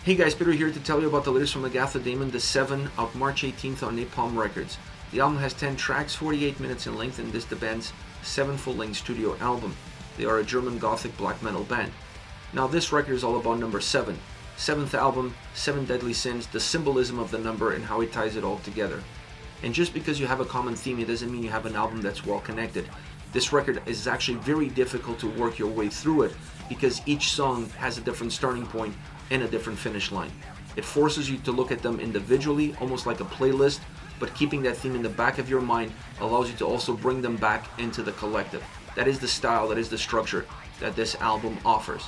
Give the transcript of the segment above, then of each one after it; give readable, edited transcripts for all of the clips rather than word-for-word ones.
Hey guys, Peter here to tell you about the latest from Agathodaimon, The 7, out March 18th on Napalm Records. The album has 10 tracks, 48 minutes in length, and this is the band's 7th full-length studio album. They are a German gothic black metal band. Now this record is all about number 7. 7th album, 7 deadly sins, the symbolism of the number and how it ties it all together. And just because you have a common theme, it doesn't mean you have an album that's well connected. This record is actually very difficult to work your way through it because each song has a different starting point and a different finish line. It forces you to look at them individually, almost like a playlist, but keeping that theme in the back of your mind allows you to also bring them back into the collective. That is the style, that is the structure that this album offers.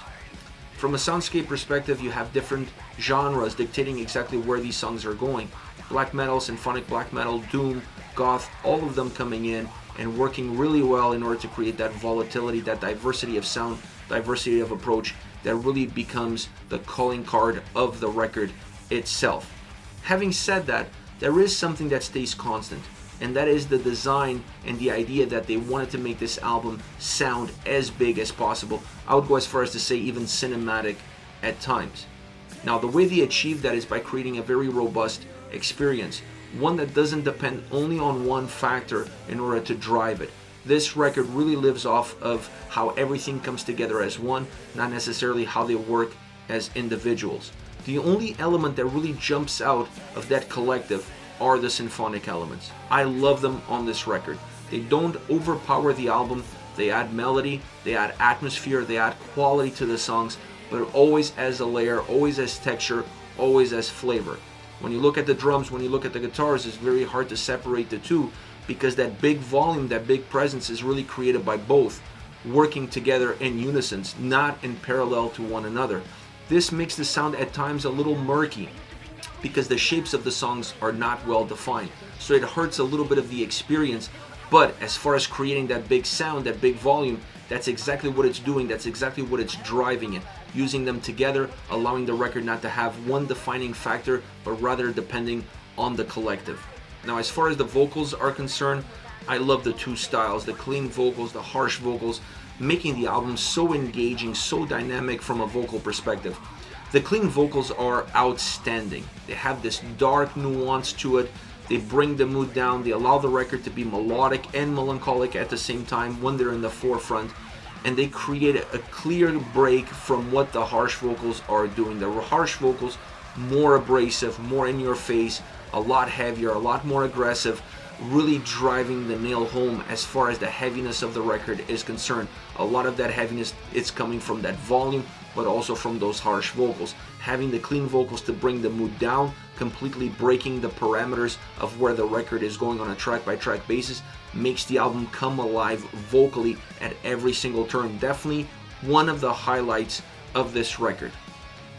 From a soundscape perspective, you have different genres dictating exactly where these songs are going. Black metal, symphonic black metal, doom, goth, all of them coming in and working really well in order to create that volatility, that diversity of sound, diversity of approach that really becomes the calling card of the record itself. Having said that, there is something that stays constant, and that is the design and the idea that they wanted to make this album sound as big as possible. I would go as far as to say even cinematic at times. Now, the way they achieve that is by creating a very robust experience, one that doesn't depend only on one factor in order to drive it. This record really lives off of how everything comes together as one, not necessarily how they work as individuals. The only element that really jumps out of that collective are the symphonic elements. I love them on this record. They don't overpower the album, they add melody, they add atmosphere, they add quality to the songs, but always as a layer, always as texture, always as flavor. When you look at the drums, when you look at the guitars, it's very hard to separate the two because that big volume, that big presence is really created by both, working together in unison, not in parallel to one another. This makes the sound at times a little murky because the shapes of the songs are not well defined. So it hurts a little bit of the experience, but as far as creating that big sound, that big volume, that's exactly what it's doing, that's exactly what it's driving it. Using them together, allowing the record not to have one defining factor, but rather depending on the collective. Now, as far as the vocals are concerned, I love the two styles, the clean vocals, the harsh vocals, making the album so engaging, so dynamic from a vocal perspective. The clean vocals are outstanding. They have this dark nuance to it. They bring the mood down. They allow the record to be melodic and melancholic at the same time when they're in the forefront. And they create a clear break from what the harsh vocals are doing. The harsh vocals, more abrasive, more in your face, a lot heavier, a lot more aggressive, really driving the nail home as far as the heaviness of the record is concerned. A lot of that heaviness, it's coming from that volume, but also from those harsh vocals. Having the clean vocals to bring the mood down, completely breaking the parameters of where the record is going on a track-by-track basis, makes the album come alive vocally at every single turn. Definitely one of the highlights of this record.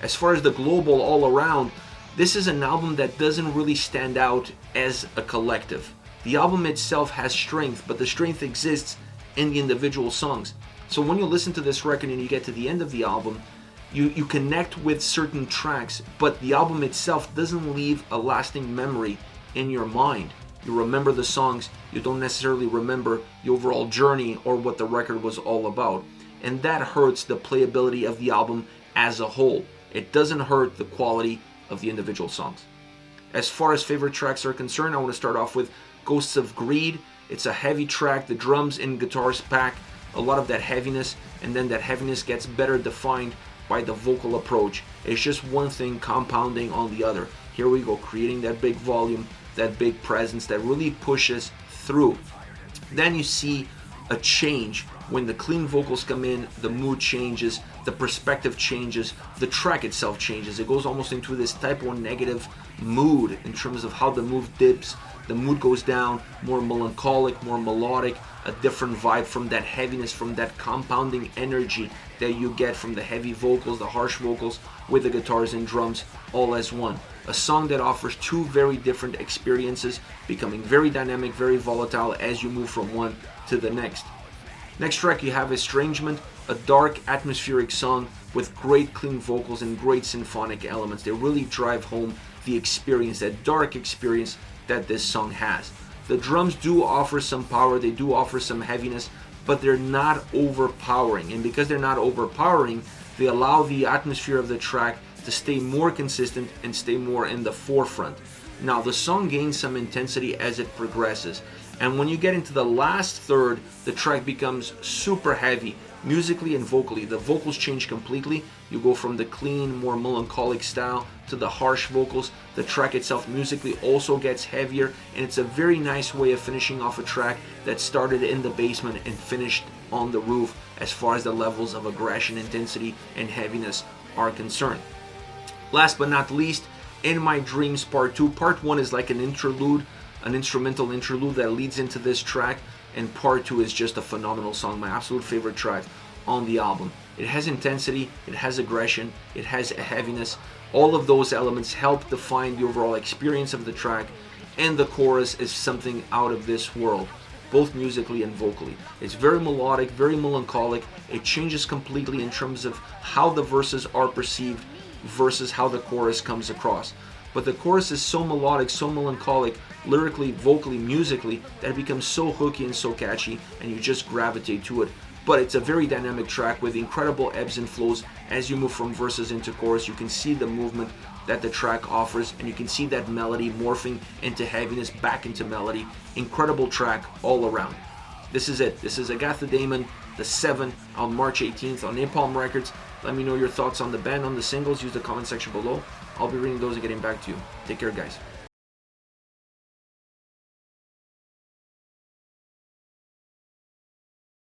As far as the global all-around, this is an album that doesn't really stand out as a collective. The album itself has strength, but the strength exists in the individual songs. So when you listen to this record and you get to the end of the album, you connect with certain tracks, but the album itself doesn't leave a lasting memory in your mind. You remember the songs, you don't necessarily remember the overall journey or what the record was all about. And that hurts the playability of the album as a whole. It doesn't hurt the quality of the individual songs. As far as favorite tracks are concerned, I want to start off with Ghosts of Greed. It's a heavy track. The drums and guitars pack a lot of that heaviness, and then that heaviness gets better defined by the vocal approach. It's just one thing compounding on the other. Here we go, creating that big volume, that big presence that really pushes through. Then you see a change when the clean vocals come in, the mood changes, the perspective changes, the track itself changes. It goes almost into this type 1 negative mood in terms of how the mood dips, the mood goes down, more melancholic, more melodic, a different vibe from that heaviness, from that compounding energy that you get from the heavy vocals, the harsh vocals, with the guitars and drums all as one. A song that offers two very different experiences, becoming very dynamic, very volatile as you move from one to the next. Next track you have Estrangement, a dark atmospheric song with great clean vocals and great symphonic elements. They really drive home the experience, that dark experience that this song has. The drums do offer some power, they do offer some heaviness, but they're not overpowering. And because they're not overpowering, they allow the atmosphere of the track to stay more consistent and stay more in the forefront. Now the song gains some intensity as it progresses, and when you get into the last third, the track becomes super heavy musically and vocally. The vocals change completely. You go from the clean, more melancholic style to the harsh vocals. The track itself musically also gets heavier, and it's a very nice way of finishing off a track that started in the basement and finished on the roof as far as the levels of aggression, intensity, and heaviness are concerned. Last but not least, In My Dreams Part 2. Part 1 is like an interlude, an instrumental interlude that leads into this track, and Part 2 is just a phenomenal song, my absolute favorite track on the album. It has intensity, it has aggression, it has a heaviness. All of those elements help define the overall experience of the track, and the chorus is something out of this world, both musically and vocally. It's very melodic, very melancholic. It changes completely in terms of how the verses are perceived versus how the chorus comes across. But the chorus is so melodic, so melancholic, lyrically, vocally, musically, that it becomes so hooky and so catchy, and you just gravitate to it. But it's a very dynamic track with incredible ebbs and flows as you move from verses into chorus. You can see the movement that the track offers, and you can see that melody morphing into heaviness, back into melody. Incredible track all around. This is it. This is Agathodaimon, the 7, on March 18th on Napalm Records. Let me know your thoughts on the band, on the singles. Use the comment section below. I'll be reading those and getting back to you. Take care, guys.